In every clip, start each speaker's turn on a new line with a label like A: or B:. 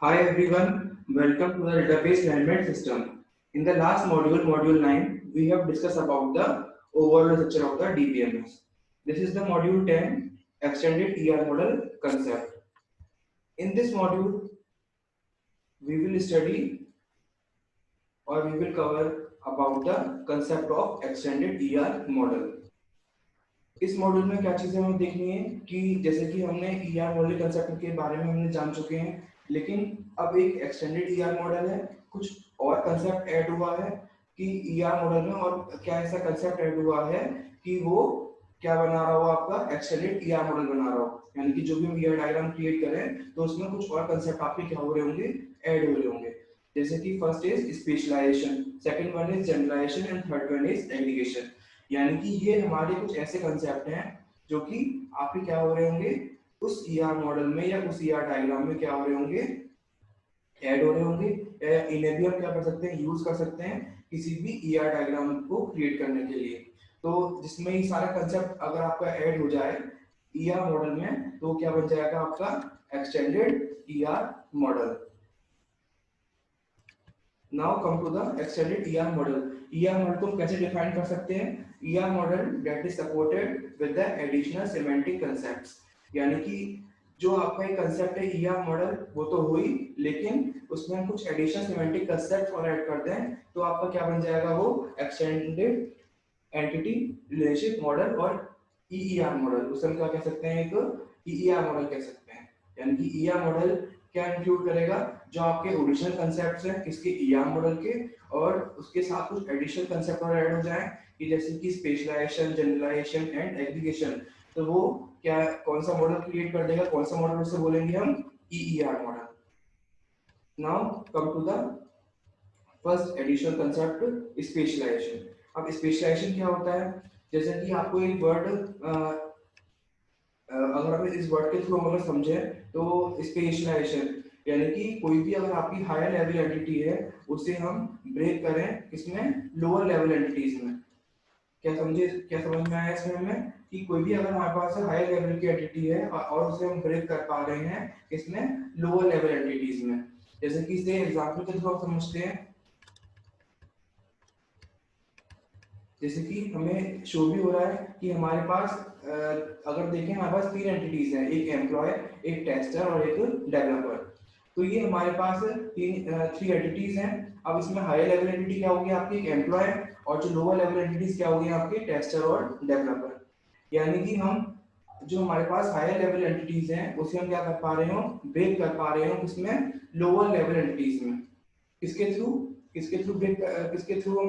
A: Hi everyone, welcome to the database management system. In the last module, module 9, we have discussed about the overall structure of the DBMS. This is the module 10, extended ER model concept. In this module, we will study or we will cover about the concept of extended ER model. इस module में क्या चीजें हमें देखनी है कि जैसे कि हमने ईआर मॉडल कंसेप्ट के बारे में हमने जान चुके हैं, लेकिन अब एक एक्सटेंडेड ईआर मॉडल है, कुछ और कंसेप्ट ऐड हुआ है कि ईआर मॉडल में, और क्या ऐसा कंसेप्ट ऐड हुआ है कि वो क्या बना रहा हो, आपका एक्सटेंडेड ईआर मॉडल बना रहा हो। यानी कि जो भी हम ईआर डायग्राम क्रिएट करें तो उसमें कुछ और कंसेप्ट आपके क्या हो रहे होंगे, ऐड हो रहे होंगे। जैसे कि first is specialization, second one is generalization and third one is aggregation. यानी कि ये हमारे कुछ ऐसे कंसेप्ट हैं जो कि आपके क्या हो रहे होंगे, उस ईआर मॉडल में या उस ईआर डायग्राम में क्या हो रहे होंगे, ऐड हो रहे होंगे। इन्हें भी हम क्या कर सकते हैं, यूज कर सकते हैं किसी भी ईआर डायग्राम को क्रिएट करने के लिए। तो जिसमें ये सारा कंसेप्ट अगर आपका ऐड हो जाए ईआर मॉडल में तो क्या बन जाएगा आपका extended ER model. Now come to the extended ER model. ER model को हम कैसे डिफाइन कर सकते हैं? ER model that is supported with the additional semantic concepts. यानी कि जो आपका एक कांसेप्ट है ईआर मॉडल वो तो हुई, लेकिन उसमें हम कुछ एडिशनल सिमेंटिक कांसेप्ट और ऐड कर दें तो आपका क्या बन जाएगा, वो एक्सटेंडेड एंटिटी रिलेशनशिप मॉडल और ईईआर मॉडल। उसे हम क्या कह सकते हैं, एक ईईआर मॉडल कह सकते हैं। यानी कि ईईआर मॉडल क्या इंक्लूड करेगा, जो आपके ओरिजिनल कंसेप्ट्स हैं किसके, ईआर मॉडल के, और उसके साथ कुछ एडिशनल कंसेप्ट और ऐड हो जाएं कि जैसे कि स्पेशलाइजेशन, जनरलाइजेशन एंड एग्रीगेशन। तो वो क्या, कौन सा मॉडल क्रिएट कर देगा, कौन सा मॉडल उसे बोलेंगे हम, EER model. Now come to the first additional concept, specialisation. अब स्पेशलाइजेशन क्या होता है? जैसे कि आपको एक वर्ड, अगर आप इस वर्ड के थ्रू अगर समझे तो स्पेशलाइजेशन यानी कि कोई भी अगर आपकी हायर लेवल एंटिटी है उसे हम ब्रेक करें किसमें, लोअर लेवल एंटिटीज में। क्या समझे, क्या समझ में आया इसमें हमें कि कोई भी अगर हमारे पास हायर लेवल की एंटिटी है और उसे हम ब्रेक कर पा रहे हैं किसमें, लोअर लेवल एंटिटीज में। जैसे कि इसे एग्जांपल के थ्रू समझते हैं। जैसे कि हमें शो भी हो रहा है कि हमारे पास अगर देखें हमारे पास तीन एंटिटीज हैं, एक एम्प्लॉय, एक टेस्टर और एक डेवलपर। तो ये हमारे पास थ्री एंटिटीज हैं। अब इसमें हायर लेवल एंटिटी क्या होगी आपकी, एक एम्प्लॉय, और जो लोअर लेवल एंटिटीज क्या होगी आपके, टेस्टर और डेवलपर। यानी कि हम जो हमारे पास हायर लेवल एंटिटीज हैं उसे हम क्या कर पा रहे हो, ब्रेक कर पा रहे हो किसमें, लोअर लेवल एंटिटीज में। किसके थ्रू, किसके थ्रू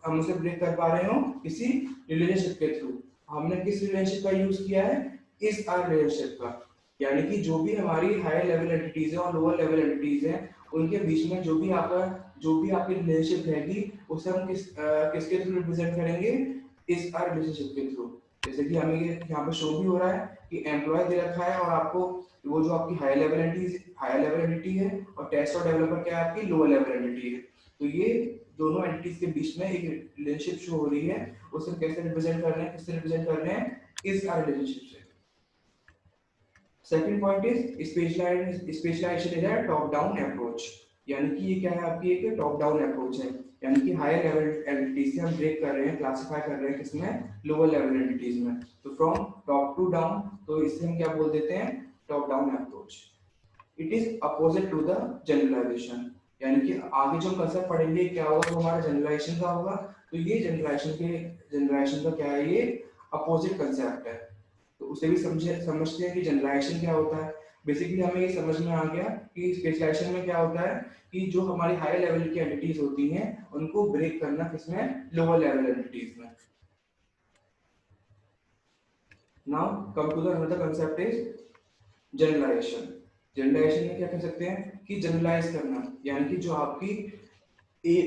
A: हम उसे ब्रेक कर पा रहे हो, किसी रिलेशनशिप के थ्रू। हमने किस रिलेशनशिप का यूज किया है, इस आर रिलेशनशिप का। यानी कि जो भी हमारी हायर लेवल एंटिटीज है और लोअर लेवल एंटिटीज है उनके बीच में जो भी आपकी रिलेशनशिप रहेगी उसे हम किसके थ्रू रिप्रेजेंट करेंगे, इस आर रिलेशनशिप के थ्रू। जैसे कि हमें ये यहाँ पे शो भी हो रहा है कि एम्प्लॉय दे रखा है और आपको वो जो आपकी हायर लेवल एंटिटी है, और टेस्ट और डेवलपर क्या है, आपकी लोअर लेवल एंटिटी है। तो ये दोनों एंटिटीज के बीच में एक रिलेशनशिप शो हो रही है, उसे कैसे रिप्रेजेंट कर रहे हैं, किससे रिप्रेजेंट कर रहे हैं, इस रिलेशनशिप से। Second point is specialization is a top down approach. यानी कि ये क्या है, आपकी एक टॉप डाउन अप्रोच है। यानी कि हायर लेवल एंटिटीज से हम ब्रेक कर रहे हैं, क्लासिफाई कर रहे हैं किसमें, लोअर लेवल एंटिटीज में। तो फ्रॉम टॉप टू डाउन, तो इससे हम क्या बोल देते हैं, top down approach. It is opposite to the generalization. यानी कि आगे जो कंसेप्ट पढ़ेंगे क्या होगा, वो हमारा जनरलाइजेशन का होगा। तो ये जनरलाइजेशन का क्या है, ये अपोजिट कंसेप्ट है। तो उसे भी समझते हैं कि जनरलाइजेशन क्या होता है। बेसिकली हमें ये समझ में आ गया कि स्पेशलाइजेशन में क्या होता है कि जो हमारी हाई लेवल की एंटिटीज होती हैं उनको ब्रेक करना किसमें, लोअर लेवल एंटिटीज में। Now come to the another concept is generalization. Generalization में क्या कह सकते हैं कि जनरलाइज करना, यानी कि जो आपकी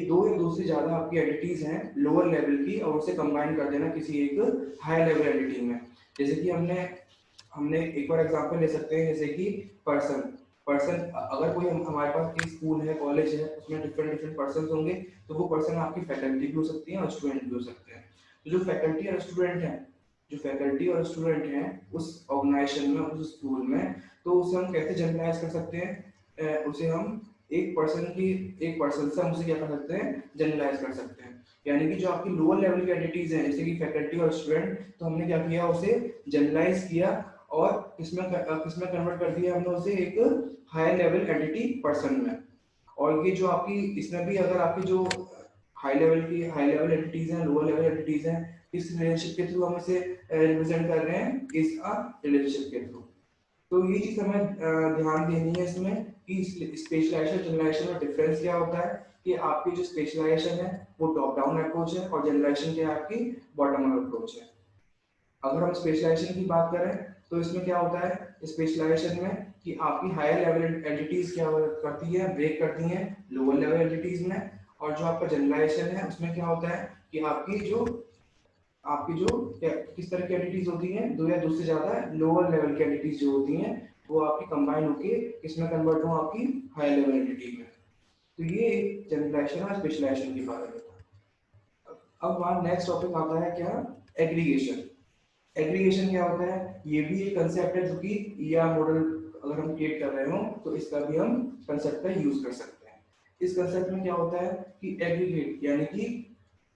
A: दो या दो से ज्यादा आपकी एंटिटीज हैं लोअर लेवल की और उसे कंबाइन कर देना किसी एक हाई लेवल एंटिटी में। जैसे कि हमने हमने एक और एग्जांपल ले सकते हैं, जैसे कि पर्सन। पर्सन अगर कोई हमारे पास एक स्कूल है, कॉलेज है, उसमें डिफरेंट डिफरेंट पर्सन होंगे। तो वो पर्सन आपकी फैकल्टी भी हो सकती है और स्टूडेंट भी हो सकते हैं। तो जो फैकल्टी और स्टूडेंट हैं उस ऑर्गेनाइजेशन में, उस स्कूल में, तो उसे हम कैसे जनरलाइज कर सकते हैं, उसे हम एक पर्सन से हम उसे क्या कर सकते हैं, जनरलाइज कर सकते हैं। यानी कि जो आपकी लोअर लेवल की एंटिटीज हैं जैसे कि फैकल्टी और स्टूडेंट, तो हमने क्या किया, उसे जनरलाइज किया और किसमें कन्वर्ट कर दिया हमने उसे एक हायर लेवल एंटिटी पर्सन में। और ये जो आपकी इसमें भी अगर आपकी जो हाई लेवल एंटिटीज हैं, लोअर लेवल एंटिटीज हैं, इस रिलेशनशिप के थ्रू हम इसे रिप्रेजेंट कर रहे हैं इस अ रिलेशनशिप के थ्रू। तो ये चीज हमें ध्यान देनी है इसमें कि स्पेशलाइजेशन जनरलाइजेशन में डिफरेंस क्या होता है, कि आपकी जो स्पेशलाइजेशन है वो टॉप डाउन अप्रोच है और जनरलाइजेशन क्या है आपकी बॉटम अप अप्रोच है। अगर हम स्पेशलाइजेशन की बात करें तो इसमें क्या होता है स्पेशलाइजेशन में, कि आपकी हायर लेवल एंटिटीज क्या करती है, ब्रेक करती हैं लोअर लेवल एंटिटीज में। और जो आपका जनरलाइजेशन है उसमें क्या होता है कि आपकी जो किस तरह की एंटिटीज होती हैं, दो या दो से ज्यादा लोअर लेवल की एंटिटीज जो होती हैं वो आपकी कंबाइन होके किसमें कन्वर्ट हो, आपकी हायर लेवल एंटिटी में। तो ये जनरलाइजेशन और स्पेशलाइजेशन के बारे में था। अब वहाँ नेक्स्ट टॉपिक आता है क्या, एग्रीगेशन। एग्रीगेशन क्या होता है, ये भी एक कंसेप्ट है जो कि ईआर मॉडल अगर हम क्रिएट कर रहे हो तो इसका भी हम कंसेप्ट का यूज कर सकते हैं। इस कंसेप्ट में क्या होता है कि एग्रीगेट यानी कि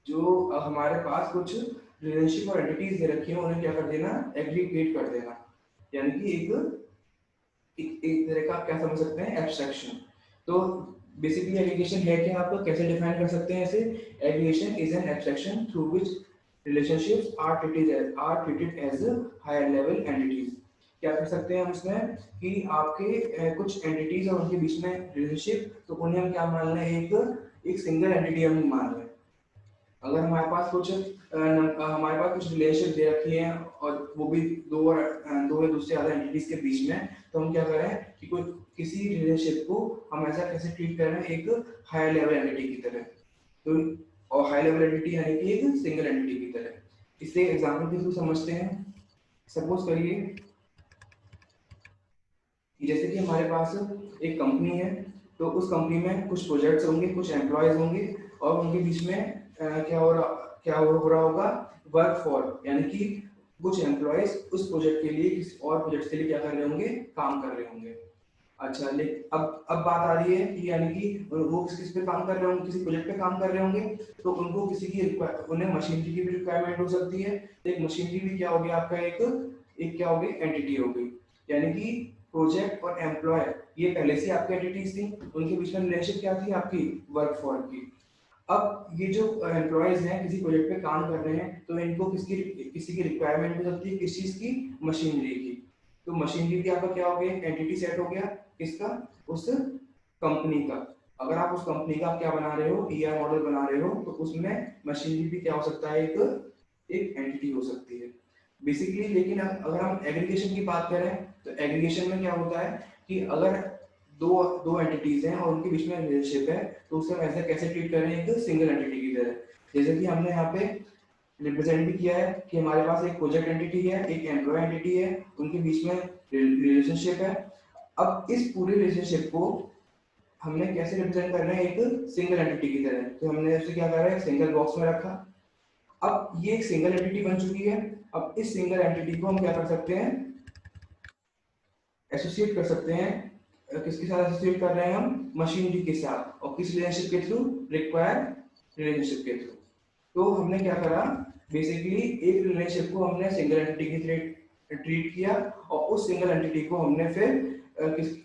A: जो हमारे पास कुछ रिलेशनशिप और एंटिटीज दे रखी हैं उन्हें क्या कर देना, एग्रीगेट कर देना। यानी कि एक तरह का आप क्या समझ सकते हैं, एब्स्ट्रैक्शन। तो बेसिकली एग्रीगेशन है क्या, आपको कैसे डिफाइन कर सकते हैं इसे, aggregation is an abstraction through which relationships are treated as higher level entities। क्या कर सकते हैं हम इसमें कि आपके कुछ एंटिटीज और उनके बीच में रिलेशनशिप, तो उन्हें हम क्या मान लें, एक सिंगल एंटिटी हम मान लें। अगर हमारे पास कुछ रिलेशनशिप दे रखी है और वो भी दो या दूसरे ज्यादा एंटिटीज के बीच में, तो हम क्या करें कि कोई किसी रिलेशनशिप को हम ऐसा कैसे ट्रीट कर रहे हैं, एक हायर लेवल एंटिटी की तरह। तो और हाई लेवल एंटिटी यानी कि एक सिंगल एंटिटी की तरह। इसे एग्जांपल के थ्रू समझते हैं। सपोज करिए कि जैसे कि हमारे पास एक कंपनी है, तो उस कंपनी में कुछ प्रोजेक्ट्स होंगे, कुछ एम्प्लॉयज होंगे और उनके बीच में क्या हो रहा होगा, वर्क फॉर, यानी कि कुछ एम्प्लॉयज उस प्रोजेक्ट के लिए किसी और प्रोजेक्ट के लिए क्या कर रहे होंगे, काम कर रहे होंगे। अच्छा, लेकिन अब बात आ रही है कि यानी कि वो किस पे काम कर रहे होंगे, किसी प्रोजेक्ट पे काम कर रहे होंगे, तो उनको उन्हें मशीनरी की भी रिक्वायरमेंट हो सकती है। तो एक मशीनरी भी क्या हो गया आपका, एक क्या हो गई, एंटिटी हो गई। यानी कि प्रोजेक्ट और एम्प्लॉय ये पहले से आपकी एंटिटीज थी, उनके बीच में रिलेशनशिप क्या थी, आपकी वर्क फॉर की। अब ये जो एम्प्लॉयज हैं किसी प्रोजेक्ट पे काम कर रहे हैं, तो इनको किसी की रिक्वायरमेंट हो सकती है, किस चीज की, मशीनरी की। तो मशीनरी भी आपका क्या हो गया, एंटिटी सेट हो गया किसका, उस कंपनी का। अगर आप उस कंपनी का क्या बना रहे हो, ईआर मॉडल बना रहे हो, तो उसमें मशीनरी भी क्या हो सकता है, एक एंटिटी हो सकती है बेसिकली। लेकिन अगर हम एग्रीगेशन की बात करें, तो एग्रीगेशन में क्या होता है कि अगर दो दो एंटिटीज हैं और उनके बीच में रिलेशनशिप है, तो उसे हम ऐसा कैसे ट्रीट कर रहे हैं, एक सिंगल एंटिटी की तरह। जैसे कि हमने यहाँ पे रिप्रेजेंट भी किया है कि हमारे पास एक प्रोजेक्ट एंटिटी है, एक एम्प्लॉय एंटिटी है, उनके बीच में रिलेशनशिप है। अब इस पूरे रिलेशनशिप को हमने कैसे रिप्रेजेंट कर रहे हैं, एक सिंगल एंटिटी की तरह। तो हमने उसे क्या करा है, सिंगल बॉक्स में रखा। अब ये एक सिंगल एंटिटी बन चुकी है। अब इस सिंगल एंटिटी को हम क्या कर सकते हैं, एसोसिएट कर सकते हैं। किसके साथ एसोसिएट कर रहे हैं हम, मशीनरी के साथ। और किस रिलेशनशिप के थ्रू, रिक्वायर रिलेशनशिप के थ्रू। तो हमने क्या करा, बेसिकली एक रिलेशनशिप को हमने सिंगल एंटिटी की तरह ट्रीट किया और उस सिंगल एंटिटी को हमने फिर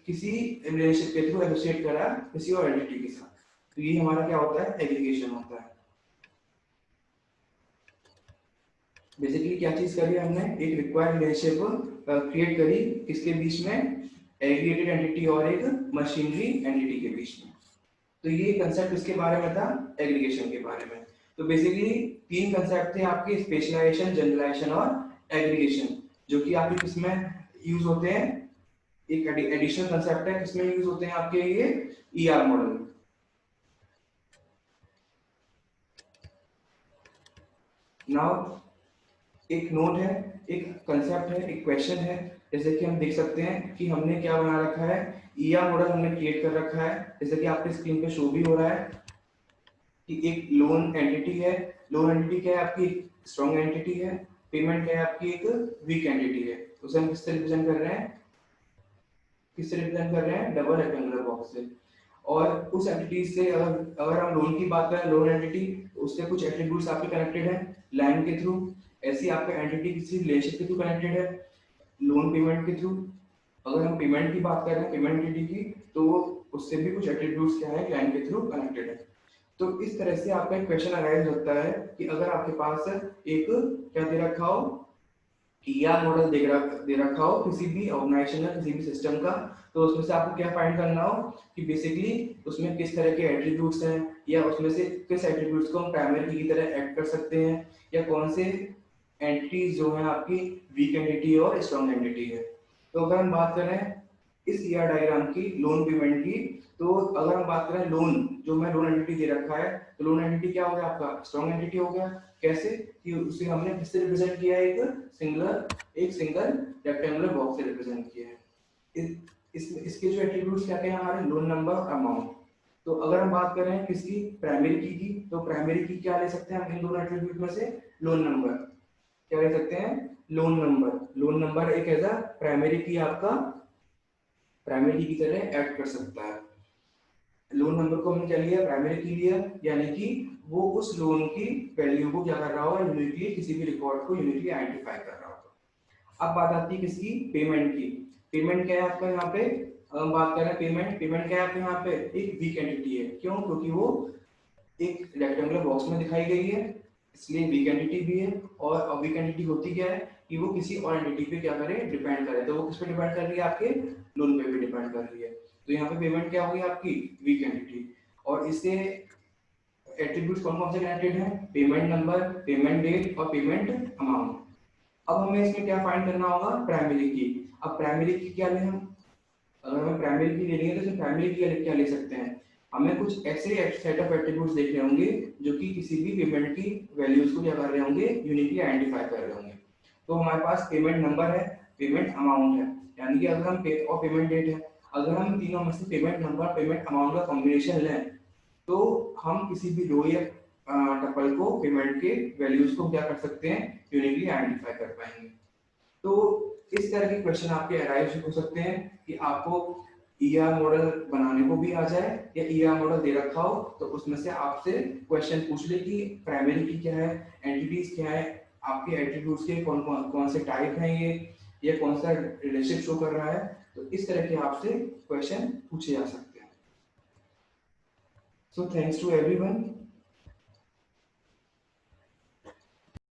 A: किसी रिलेशनशिप के थ्रू एसोसिएट करा किसी और एंटिटी के साथ। तो ये हमारा क्या होता है, एग्रीगेशन होता है। बेसिकली क्या चीज करी हमने, एक रिक्वायर्ड रिलेशनशिप क्रिएट करी किसके बीच में, एग्रीगेटेड एंटिटी और एक मशीनरी एंटिटी के बीच में। तो ये कंसेप्ट इसके बारे में था, एग्रीगेशन के बारे में। तो बेसिकली तीन कंसेप्ट थे आपके, स्पेशलाइजेशन, जनरलाइजेशन और एग्रीगेशन, जो कि आपके किसमें यूज होते हैं, एक एडिशनल कंसेप्ट है, किसमें यूज होते हैं आपके ये ईआर मॉडल। नाउ एक नोट है, एक कंसेप्ट है, एक क्वेश्चन है। जैसे कि हम देख सकते हैं कि हमने क्या बना रखा है, ईआर मॉडल हमने क्रिएट कर रखा है। जैसे कि आपके स्क्रीन पे शो भी हो रहा है कि एक लोन एंटिटी है। लोन एंटिटी क्या है आपकी, स्ट्रॉन्ग एंटिटी है। पेमेंट क्या है आपकी, एक वीक एंटिटी है। तो उसे हम किससे रिप्रेजेंट कर रहे हैं, किससे रिप्रेजेंट कर रहे हैं, डबल रेक्टेंगुलर बॉक्स से। और उस एंटिटी से अगर हम लोन की बात करें, लोन एंटिटी, उससे कुछ एट्रीब्यूट्स आपके कनेक्टेड है लाइन के थ्रू। ऐसी आपका एंटिटी किसी रिलेशनशिप के थ्रू कनेक्टेड है लोन पेमेंट के थ्रू। अगर हम पेमेंट की बात करें, पेमेंट एंटिटी की, तो उससे भी कुछ एट्रीब्यूट्स क्या है, क्लाइंट के थ्रू कनेक्टेड है। तो इस तरह से आपका एक क्वेश्चन अराइज होता है कि अगर आपके पास एक क्या दे रखा हो, ईआर मॉडल दे रखा हो किसी भी ऑर्गेनाइजेशन का, किसी भी सिस्टम का, तो उसमें से आपको क्या फाइंड करना हो कि बेसिकली उसमें किस तरह के एट्रीब्यूट्स हैं, या उसमें से किस एट्रीब्यूट्स को हम प्राइमरी की तरह ऐड कर सकते हैं, या कौन से एंटिटीज जो है आपकी वीक एंटिटी और स्ट्रॉन्ग एंटिटी है। तो अगर हम बात करें इस ईआर डायग्राम की, लोन पेमेंट की, तो अगर हम बात करें लोन, जो मैं लोन एंटिटी दे रखा है, तो लोन एंटिटी क्या हो गया आपका, स्ट्रॉन्ग एंटिटी हो गया। कैसे कि उसे हमने किससे रिप्रेजेंट किया है, एक सिंगल रेक्टेंगुलर बॉक्स से रिप्रेजेंट किया है। इसके जो एट्रीब्यूट्स क्या क्या हैं हमारे, लोन नंबर और अमाउंट। तो अगर हम बात करें किसकी, प्राइमरी की, तो प्राइमरी की क्या ले सकते हैं हम इन दोनों एट्रीब्यूट में से, लोन नंबर। क्या ले सकते हैं, लोन नंबर। लोन नंबर एक एज प्राइमरी की आपका प्राइमरी की तरह ऐड कर सकता है। लोन नंबर को हमने क्या लिया, प्राइमरी की लिया, यानी कि वो उस लोन की वैल्यू को क्या कर रहा होगा, यूनिकली किसी भी रिकॉर्ड को यूनिकली आइडेंटिफाई कर रहा होगा। अब बात आती है किसकी, पेमेंट की। पेमेंट क्या है आपका यहाँ पे, हम बात कर रहे हैं पेमेंट। पेमेंट क्या है आपके यहाँ पे, एक वीक एंटिटी है। क्यों, क्योंकि वो एक रेक्टेंगुलर बॉक्स में दिखाई गई है, इसलिए वीक एंटिटी भी है। और वीक एंटिटी होती क्या है कि वो किसी और एंटिटी पे क्या करे, डिपेंड करे। तो वो किस पे डिपेंड कर रही है, आपके लोन पे भी डिपेंड कर रही है। तो यहाँ पे पेमेंट क्या होगी आपकी, वीक एंटिटी। और इससे एट्रीब्यूट्स कौन कौन से कनेक्टेड हैं, पेमेंट नंबर, पेमेंट डेट और पेमेंट अमाउंट। अब हमें इसमें क्या फाइंड करना होगा, प्राइमरी की। अब प्राइमरी की क्या लें हम, अगर हमें प्राइमरी की लेनी है तो इसमें प्राइमरी की क्या ले सकते हैं, हमें कुछ ऐसे सेट ऑफ एट्रीब्यूट्स देखने होंगे जो कि किसी भी पेमेंट की वैल्यूज को क्या कर रहे होंगे, यूनिकली आइडेंटिफाई कर रहे होंगे। तो हमारे पास पेमेंट नंबर है, पेमेंट अमाउंट है, यानी कि अगर हम और पेमेंट डेट है। अगर हम तीनों में से पेमेंट नंबर, पेमेंट अमाउंट का कॉम्बिनेशन लें, तो हम किसी भी रो या टपल को, पेमेंट के वैल्यूज को क्या कर सकते हैं, यूनिकली आइडेंटिफाई कर पाएंगे। तो इस तरह के क्वेश्चन आपके अराइज हो सकते हैं कि आपको ईआर मॉडल बनाने को भी आ जाए, या ईआर मॉडल दे रखा हो तो उसमें से आपसे क्वेश्चन पूछ ले कि प्राइमरी की क्या है, एंटिटीज क्या है, आपके एट्रीब्यूट्स के कौन कौन कौन से टाइप हैं ये कौन सा रिलेशनशिप शो कर रहा है। तो इस तरह के आपसे क्वेश्चन पूछे जा सकते हैं। So thanks to everyone.